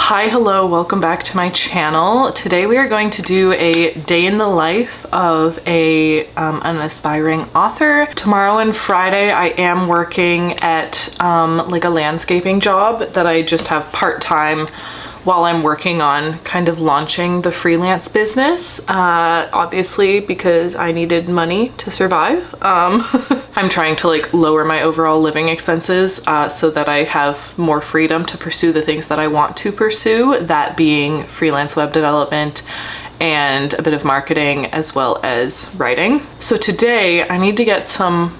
Hi, hello, welcome back to my channel. Today we are going to do a day in the life of an aspiring author. Tomorrow and Friday I am working at like a landscaping job that I just have part-time while I'm working on kind of launching the freelance business, obviously because I needed money to survive. I'm trying to like lower my overall living expenses so that I have more freedom to pursue the things that I want to pursue, that being freelance web development and a bit of marketing as well as writing. So today I need to get some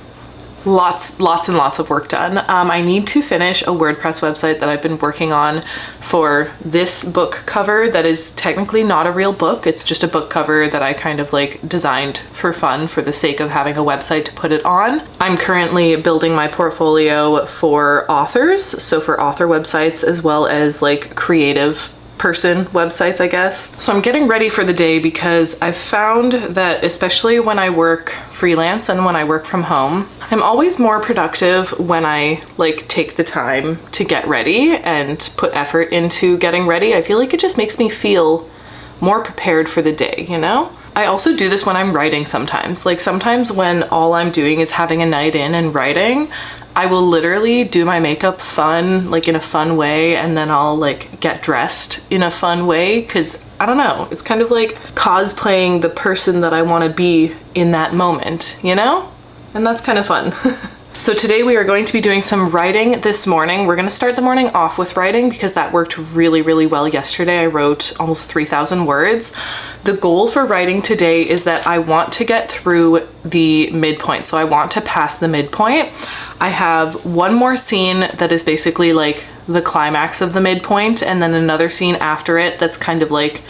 lots and lots of work done. I need to finish a WordPress website that I've been working on for this book cover that is technically not a real book. It's just a book cover that I kind of like designed for fun for the sake of having a website to put it on. I'm currently building my portfolio for authors, so for author websites as well as like creative person websites, I guess. So I'm getting ready for the day because I've found that especially when I work freelance and when I work from home, I'm always more productive when I like take the time to get ready and put effort into getting ready. I feel like it just makes me feel more prepared for the day, you know? I also do this when I'm writing sometimes. Like sometimes when all I'm doing is having a night in and writing, I will literally do my makeup fun, like in a fun way, and then I'll like get dressed in a fun way because I don't know, it's kind of like cosplaying the person that I want to be in that moment, you know? And that's kind of fun. So today we are going to be doing some writing this morning. We're going to start the morning off with writing because that worked really, really well yesterday. I wrote almost 3,000 words. The goal for writing today is that I want to get through the midpoint. So I want to pass the midpoint. I have one more scene that is basically like the climax of the midpoint, and then another scene after it that's kind of like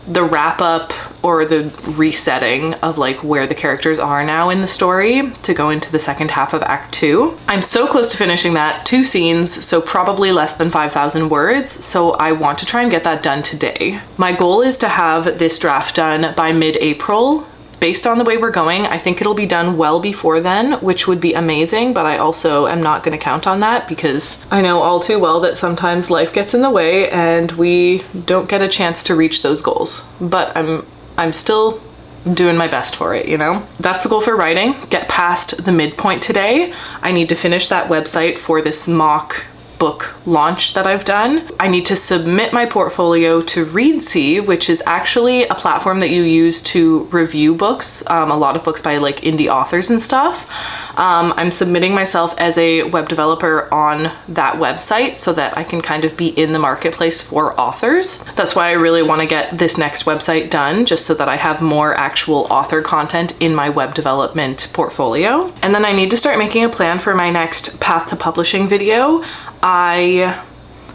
the wrap up or the resetting of like where the characters are now in the story to go into the second half of Act 2. I'm so close to finishing that, 2 scenes, so probably less than 5,000 words, so I want to try and get that done today. My goal is to have this draft done by mid-April. Based on the way we're going, I think it'll be done well before then, which would be amazing, but I also am not going to count on that because I know all too well that sometimes life gets in the way and we don't get a chance to reach those goals. But I'm still doing my best for it, you know? That's the goal for writing. Get past the midpoint today. I need to finish that website for this mock book launch that I've done. I need to submit my portfolio to Readsy, which is actually a platform that you use to review books, a lot of books by like indie authors and stuff. I'm submitting myself as a web developer on that website so that I can kind of be in the marketplace for authors. That's why I really want to get this next website done, just so that I have more actual author content in my web development portfolio. And then I need to start making a plan for my next Path to Publishing video. I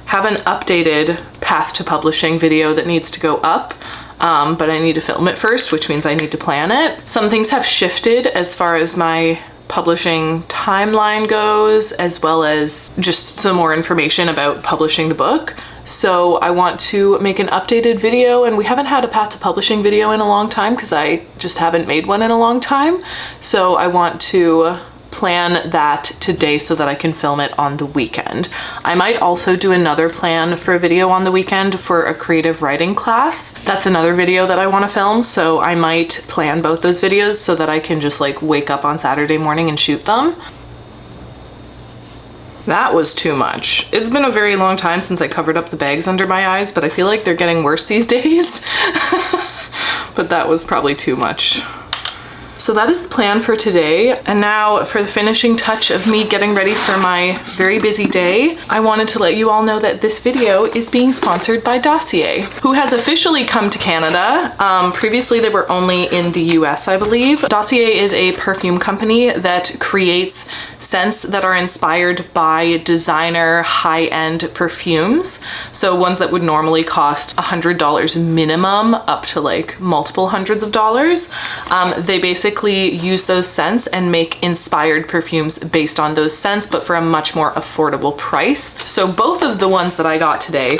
have an updated Path to Publishing video that needs to go up, but I need to film it first, which means I need to plan it. Some things have shifted as far as my publishing timeline goes, as well as just some more information about publishing the book. So I want to make an updated video, and we haven't had a Path to Publishing video in a long time because I just haven't made one in a long time. So I want to plan that today so that I can film it on the weekend. I might also do another plan for a video on the weekend for a creative writing class. That's another video that I want to film, so I might plan both those videos so that I can just like wake up on Saturday morning and shoot them. That was too much. It's been a very long time since I covered up the bags under my eyes, but I feel like they're getting worse these days. But that was probably too much. So that is the plan for today. And now for the finishing touch of me getting ready for my very busy day, I wanted to let you all know that this video is being sponsored by Dossier, who has officially come to Canada. Previously they were only in the US, I believe. Dossier is a perfume company that creates scents that are inspired by designer high-end perfumes. So ones that would normally cost $100 minimum up to like multiple hundreds of dollars. They basically use those scents and make inspired perfumes based on those scents, but for a much more affordable price. So both of the ones that I got today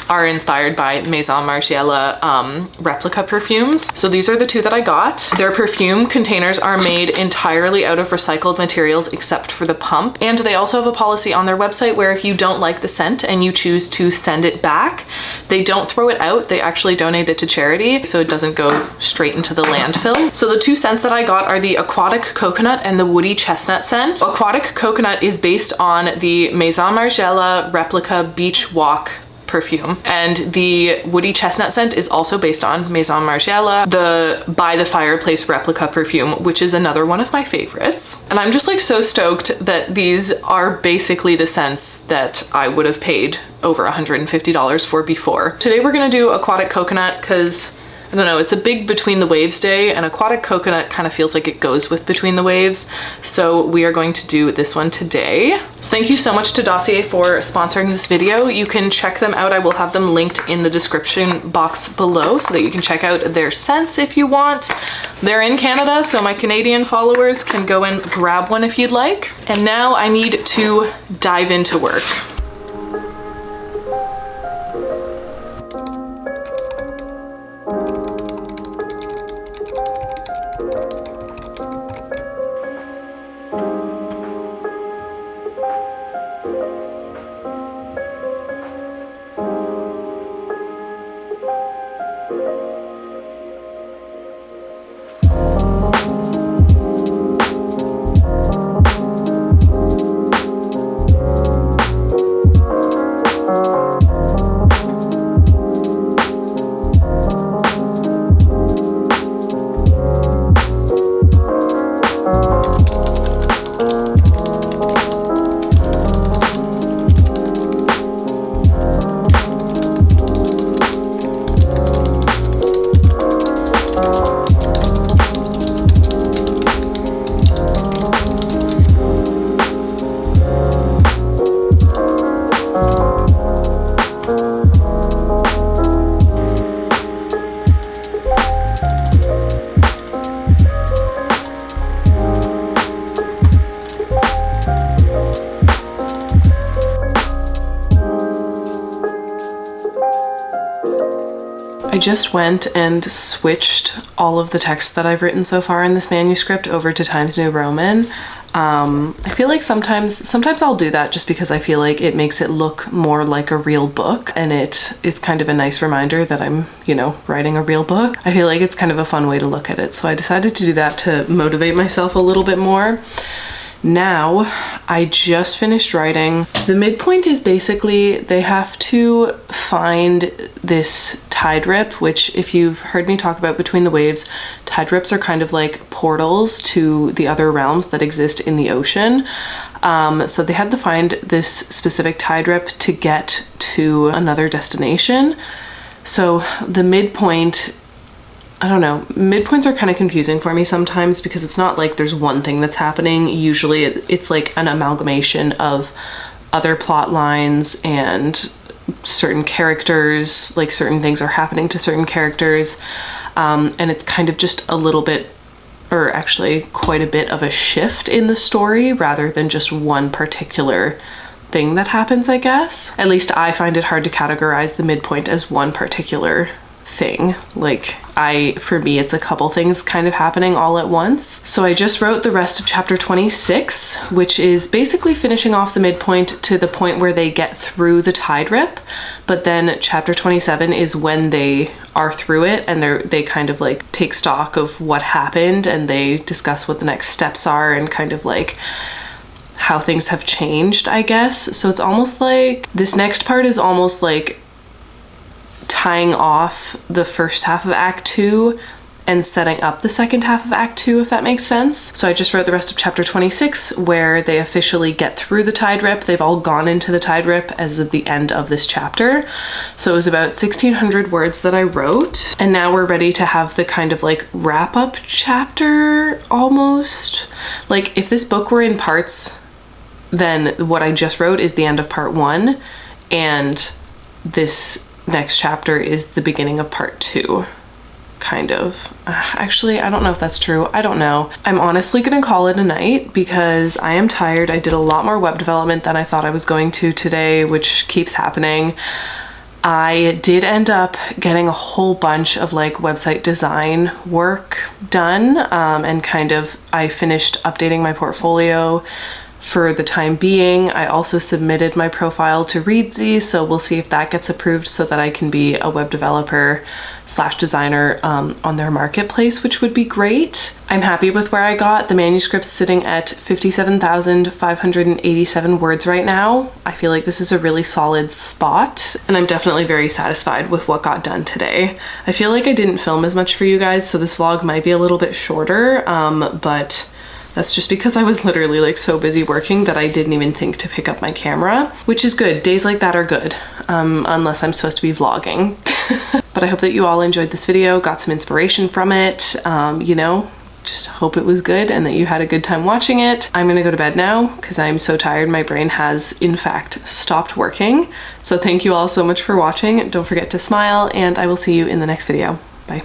are inspired by Maison Margiela replica perfumes. So these are the two that I got. Their perfume containers are made entirely out of recycled materials except for the pump. And they also have a policy on their website where if you don't like the scent and you choose to send it back, they don't throw it out. They actually donate it to charity, so it doesn't go straight into the landfill. So the two scents that I got are the aquatic coconut and the woody chestnut scent. Aquatic coconut is based on the Maison Margiela replica beach walk perfume, and the woody chestnut scent is also based on Maison Margiela, the By the Fireplace replica perfume, which is another one of my favorites. And I'm just like so stoked that these are basically the scents that I would have paid over $150 for before. Today we're gonna do aquatic coconut because I don't know, it's a big Between the Waves day, and aquatic coconut kind of feels like it goes with Between the Waves. So we are going to do this one today. So thank you so much to Dossier for sponsoring this video. You can check them out. I will have them linked in the description box below so that you can check out their scents if you want. They're in Canada, so my Canadian followers can go and grab one if you'd like. And now I need to dive into work. I just went and switched all of the text that I've written so far in this manuscript over to Times New Roman. I feel like sometimes I'll do that just because I feel like it makes it look more like a real book, and it is kind of a nice reminder that I'm, you know, writing a real book. I feel like it's kind of a fun way to look at it, so I decided to do that to motivate myself a little bit more. Now, I just finished writing. The midpoint is basically they have to find this tide rip, which if you've heard me talk about Between the Waves, tide rips are kind of like portals to the other realms that exist in the ocean. So they had to find this specific tide rip to get to another destination. So the midpoint, I don't know, midpoints are kind of confusing for me sometimes because it's not like there's one thing that's happening. Usually it's like an amalgamation of other plot lines and certain characters, like certain things are happening to certain characters. And it's kind of just a little bit, or actually quite a bit of a shift in the story rather than just one particular thing that happens, I guess. At least I find it hard to categorize the midpoint as one particular thing. Like for me, it's a couple things kind of happening all at once. So I just wrote the rest of chapter 26, which is basically finishing off the midpoint to the point where they get through the tide rip. But then chapter 27 is when they are through it and they kind of like take stock of what happened and they discuss what the next steps are and kind of like how things have changed, I guess. So it's almost like this next part is almost like tying off the first half of Act 2 and setting up the second half of Act 2, if that makes sense. So I just wrote the rest of chapter 26 where they officially get through the tide rip. They've all gone into the tide rip as of the end of this chapter. So it was about 1,600 words that I wrote. And now we're ready to have the kind of like wrap up chapter almost. Like if this book were in parts, then what I just wrote is the end of part 1 and this next chapter is the beginning of part 2, kind of. Actually, I don't know if that's true. I don't know. I'm honestly gonna call it a night because I am tired. I did a lot more web development than I thought I was going to today, which keeps happening. I did end up getting a whole bunch of like website design work done, and kind of I finished updating my portfolio for the time being. I also submitted my profile to Reedsy, so we'll see if that gets approved so that I can be a web developer slash designer on their marketplace, which would be great. I'm happy with where I got. The manuscript's sitting at 57,587 words right now. I feel like this is a really solid spot, and I'm definitely very satisfied with what got done today. I feel like I didn't film as much for you guys, so this vlog might be a little bit shorter, but that's just because I was literally like so busy working that I didn't even think to pick up my camera, which is good. Days like that are good, unless I'm supposed to be vlogging. But I hope that you all enjoyed this video, got some inspiration from it, you know, just hope it was good and that you had a good time watching it. I'm gonna go to bed now because I'm so tired. My brain has in fact stopped working. So thank you all so much for watching. Don't forget to smile, and I will see you in the next video. Bye.